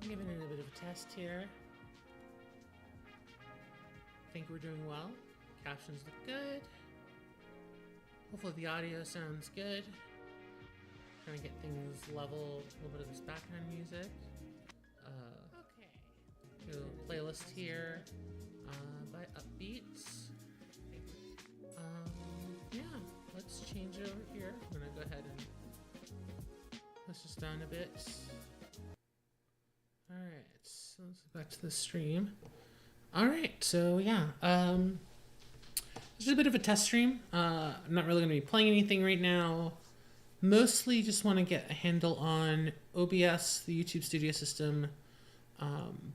Giving it a bit of a test here. Think we're doing well. Captions look good. Hopefully the audio sounds good. Trying to get things level. A little bit of this background music. Okay. Do a playlist here by Upbeats. Yeah, let's change it over here. I'm gonna go ahead and push this down a bit. Alright, so let's go back to the stream. Alright, so yeah, this is a bit of a test stream. I'm not really going to be playing anything right now. Mostly just want to get a handle on OBS, the YouTube Studio system.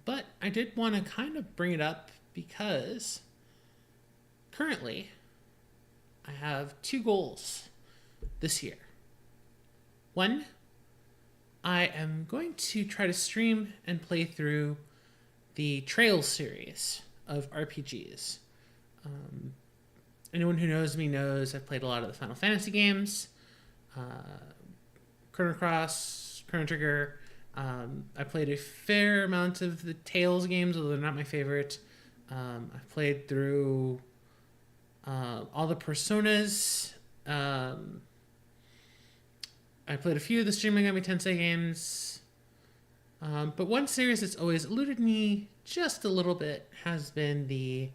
But I did want to kind of bring it up because currently I have 2 goals this year. One, I am going to try to stream and play through the Trails series of RPGs. Anyone who knows me knows I've played a lot of the Final Fantasy games, Chrono Cross, Chrono Trigger. I played a fair amount of the Tales games, although they're not my favorite. I've played through all the Personas. I played a few of the Shin Megami Tensei games. But one series that's always eluded me just a little bit has been the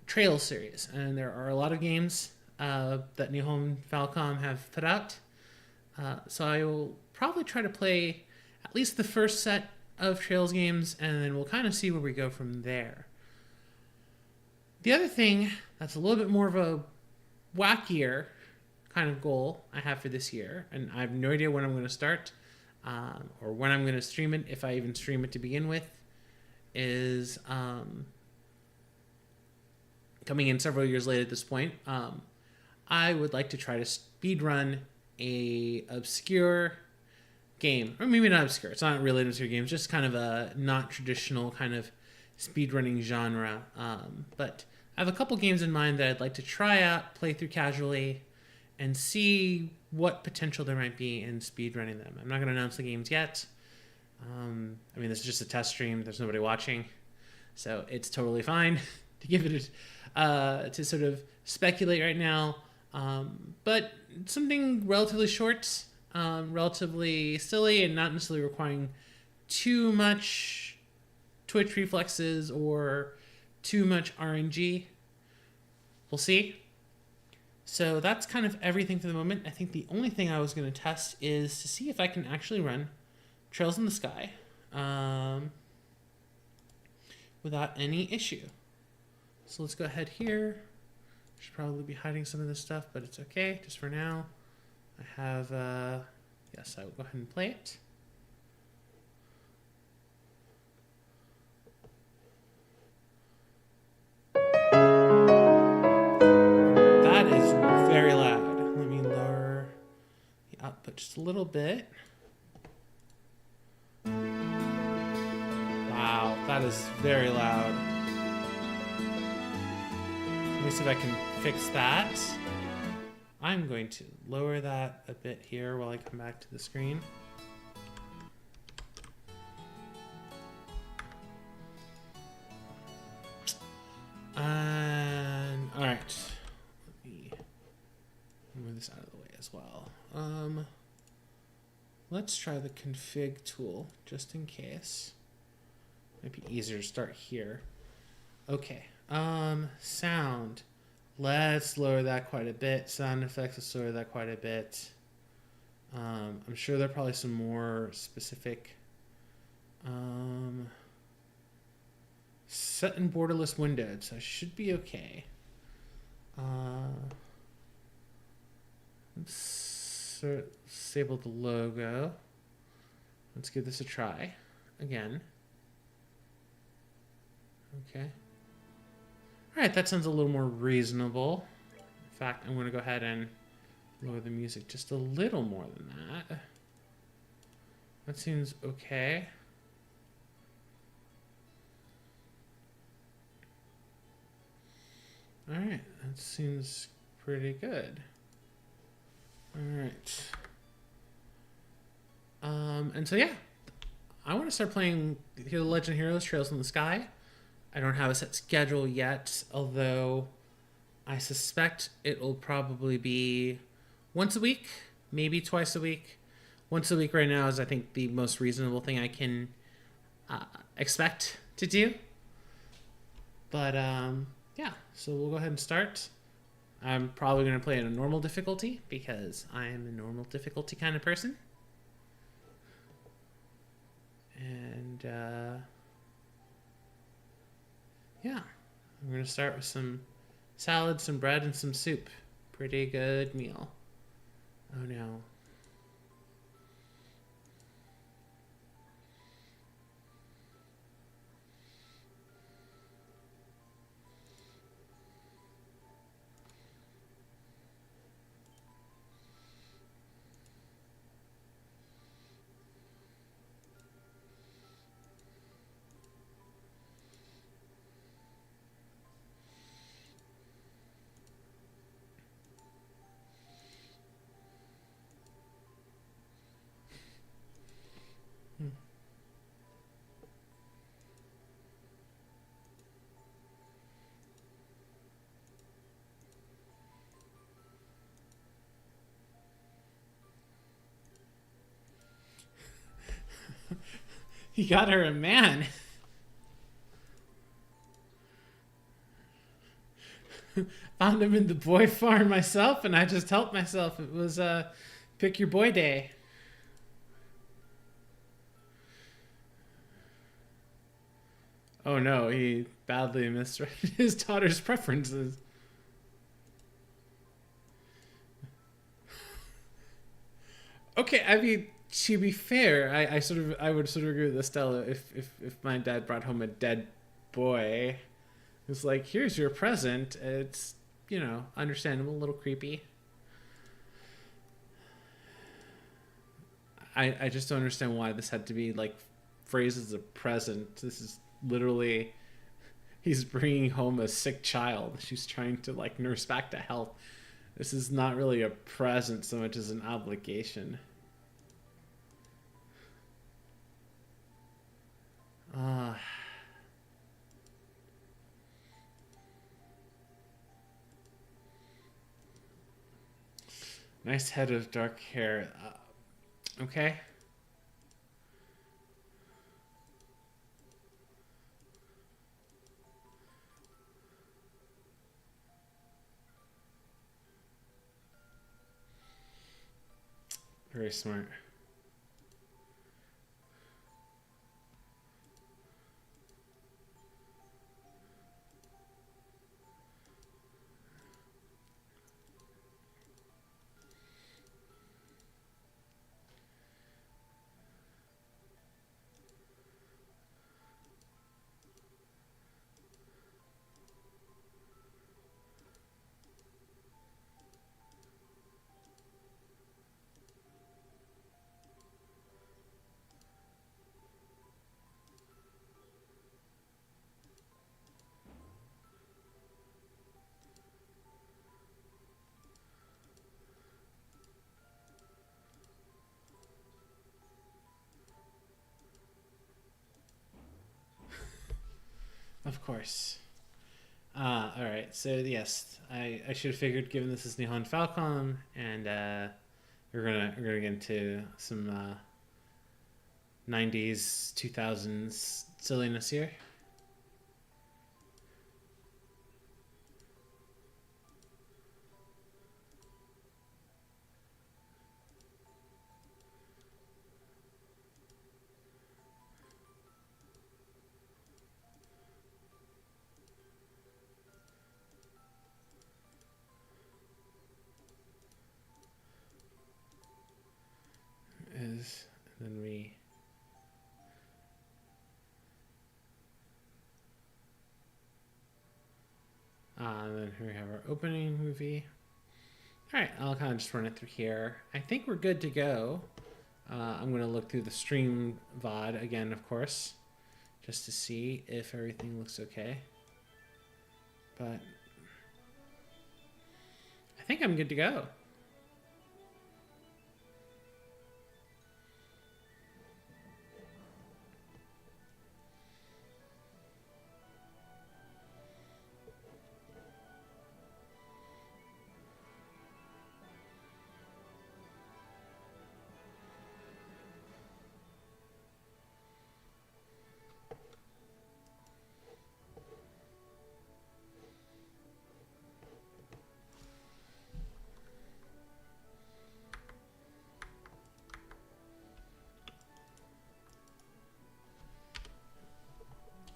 Trails series. And there are a lot of games that Nihon Falcom have put out. So I will probably try to play at least the first set of Trails games, and then we'll kind of see where we go from there. The other thing that's a little bit more of a wackier kind of goal I have for this year, and I have no idea when I'm going to start or when I'm going to stream it, if I even stream it to begin with, is coming in several years late at this point. I would like to try to speedrun a obscure game, or maybe not obscure, it's not really an obscure game, it's just kind of a not traditional kind of speedrunning genre. But I have a couple games in mind that I'd like to try out, play through casually, and see what potential there might be in speedrunning them. I'm not going to announce the games yet. I mean, this is just a test stream. There's nobody watching. So it's totally fine to give it to sort of speculate right now. But something relatively short, relatively silly, and not necessarily requiring too much twitch reflexes or too much RNG. We'll see. So that's kind of everything for the moment. I think the only thing I was going to test is to see if I can actually run Trails in the Sky without any issue. So let's go ahead here. Should probably be hiding some of this stuff, but it's okay. Just for now, I have, yes, I will go ahead and play it. Very loud. Let me lower the output just a little bit. Wow, that is very loud. Let me see if I can fix that. I'm going to lower that a bit here while I come back to the screen. And all right. Move this out of the way as well. Let's try the config tool just in case. Might be easier to start here. Okay. Sound. Let's lower that quite a bit. Sound effects, let's lower that quite a bit. I'm sure there are probably some more specific. Set and borderless windowed, so I should be okay. Let's disable the logo. Let's give this a try again. Okay. All right, that sounds a little more reasonable. In fact, I'm going to go ahead and lower the music just a little more than that. That seems okay. All right, that seems pretty good. All right. And so, yeah, I want to start playing the Legend of Heroes Trails in the Sky. I don't have a set schedule yet, although I suspect it will probably be once a week, maybe twice a week. Once a week right now is, I think, the most reasonable thing I can expect to do. But yeah, so we'll go ahead and start. I'm probably going to play in a normal difficulty because I am a normal difficulty kind of person. And yeah, I'm going to start with some salad, some bread, and some soup. Pretty good meal. Oh no. You got her a man. Found him in the boy farm myself, and I just helped myself. It was pick your boy day. Oh no, he badly misread his daughter's preferences. Okay, I mean, to be fair, I would sort of agree with Estella if my dad brought home a dead boy. It's like, here's your present. It's, understandable, a little creepy. I just don't understand why this had to be like phrased as a present. This is literally, he's bringing home a sick child. She's trying to like nurse back to health. This is not really a present so much as an obligation. Ah. Nice head of dark hair. Okay. Very smart. Of course. All right. So yes, I should have figured, given this is Nihon Falcom, and we're gonna get into some 90s 2000s silliness here. Is then we and then here we have our opening movie. All right, I'll kind of just run it through here. I think we're good to go. I'm going to look through the stream VOD again, of course, just to see if everything looks okay. But I think I'm good to go.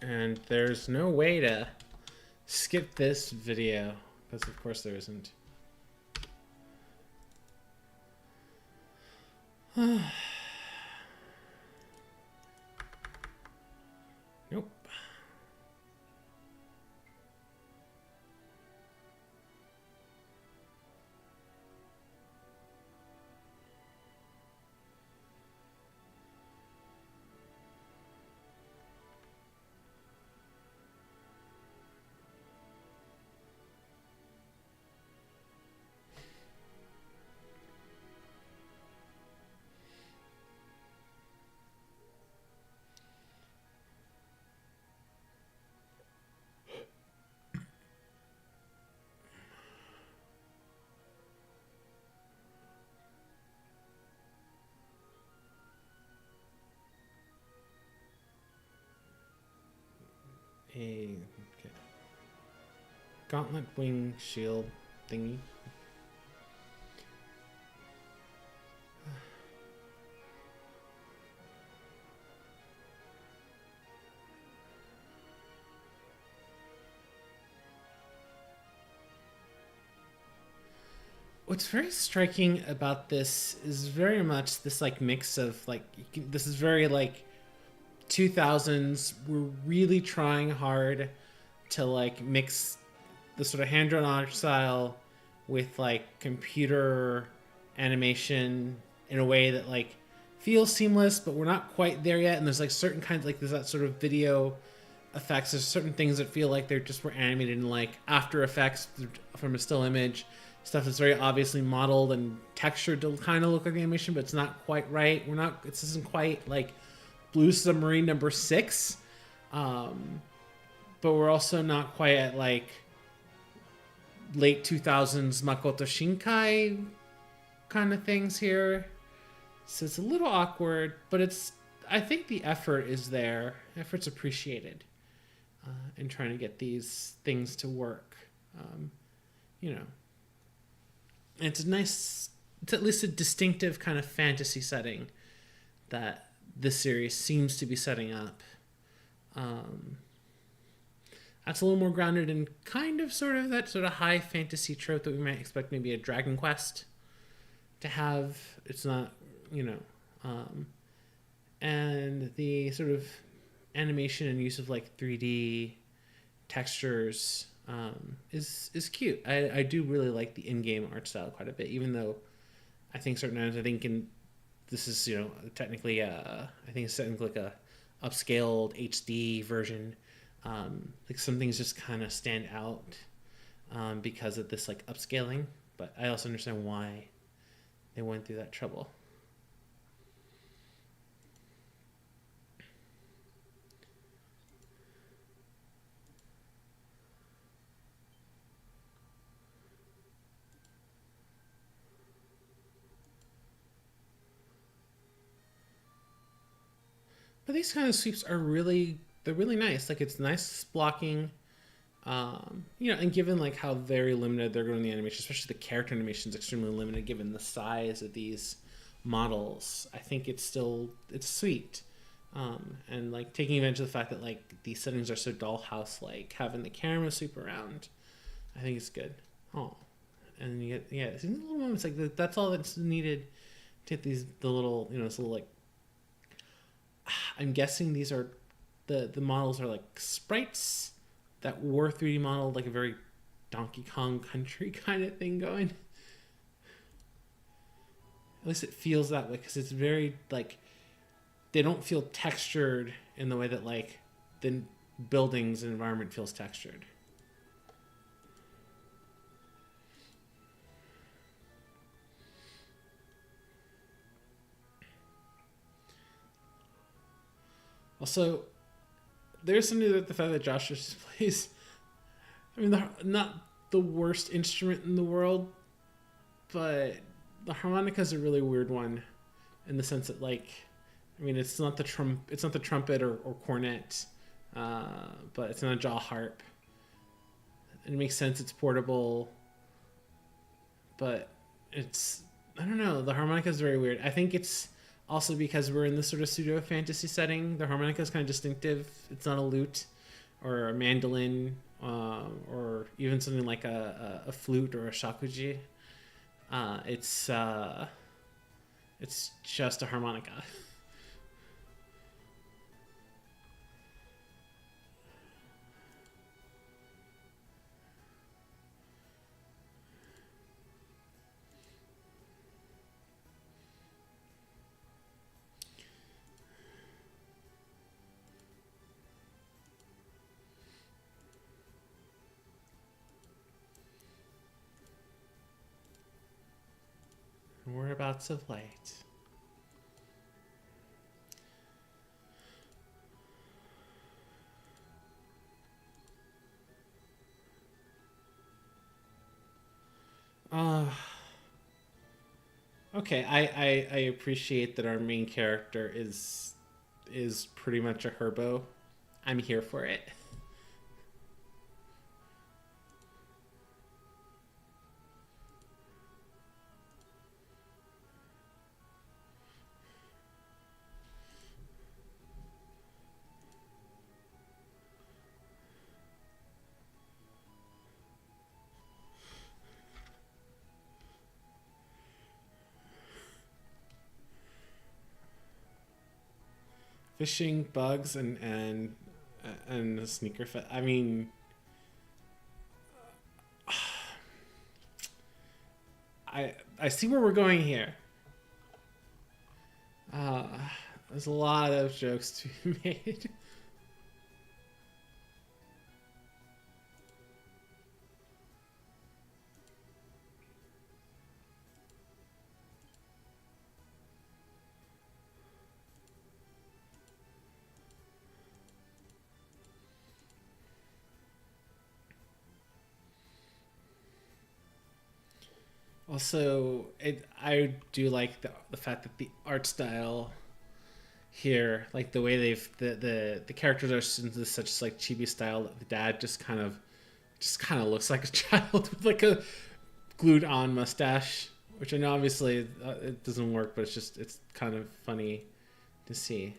And there's no way to skip this video, because of course there isn't. Nope. Okay. Gauntlet wing shield thingy. What's very striking about this is very much this like mix of like this is very like 2000s. We're really trying hard to like mix the sort of hand-drawn art style with like computer animation in a way that like feels seamless, but we're not quite there yet. And there's like certain kinds, like there's that sort of video effects. There's certain things that feel like they're just were animated in like After Effects from a still image. Stuff that's very obviously modeled and textured to kind of look like animation, but it's not quite right. We're not. This isn't quite like Blue Submarine #6, but we're also not quite at like late 2000s Makoto Shinkai kind of things here. So it's a little awkward, but it's. I think the effort is there. Effort's appreciated in trying to get these things to work. You know. It's a nice, it's at least a distinctive kind of fantasy setting that this series seems to be setting up. That's a little more grounded in kind of sort of that sort of high fantasy trope that we might expect maybe a Dragon Quest to have. It's not, you know, and the sort of animation and use of like 3D textures is cute. I do really like the in-game art style quite a bit, even though I think certain times this is, you know, technically I think it's technically like a upscaled HD version. Like some things just kind of stand out because of this like upscaling, but I also understand why they went through that trouble. But these kind of sweeps are they're really nice. Like it's nice blocking, you know, and given like how very limited they're going in the animation, especially the character animation is extremely limited given the size of these models. I think it's sweet. And like taking advantage of the fact that like these settings are so dollhouse like, having the camera sweep around, I think it's good. Oh, and you get it's little moments like that's all that's needed to get the little, you know, this little like. I'm guessing these are the models are like sprites that were 3D modeled, like a very Donkey Kong Country kind of thing going. At least it feels that way because it's very like they don't feel textured in the way that like the buildings and environment feels textured. Also, there's something that the fact that Josh just plays. I mean, not the worst instrument in the world, but the harmonica is a really weird one, in the sense that, like, I mean, it's not the trumpet or cornet, but it's not a jaw harp. It makes sense. It's portable, but I don't know. The harmonica is very weird. I think it's also because we're in this sort of pseudo fantasy setting. The harmonica is kind of distinctive. It's not a lute. or a mandolin, or even something like a flute or a shakuji. It's just a harmonica. Whereabouts of light? Uh, okay, I appreciate that our main character is pretty much a herbo. I'm here for it. Fishing, bugs, and a sneaker fit. I mean, I see where we're going here. Uh, there's a lot of jokes to be made. Also, I do like the fact that the art style here, like the way the characters are in this such like chibi style that the dad just kind of looks like a child with like a glued on mustache, which I know obviously it doesn't work, but it's kind of funny to see.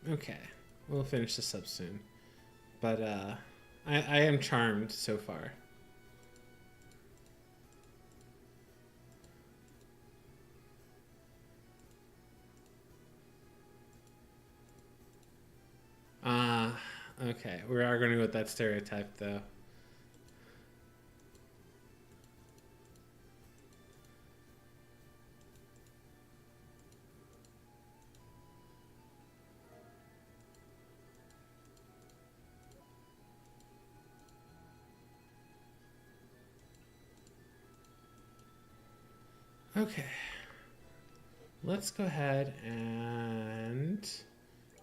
Okay, we'll finish this up soon, but I am charmed so far. Okay, we are going to go with that stereotype though. Okay, let's go ahead and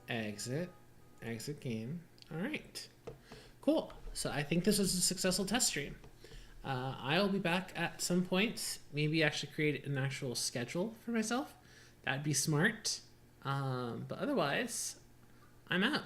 exit exit game. All right, cool. So I think this was a successful test stream. I'll be back at some point. Maybe actually create an actual schedule for myself. That'd be smart. But otherwise, I'm out.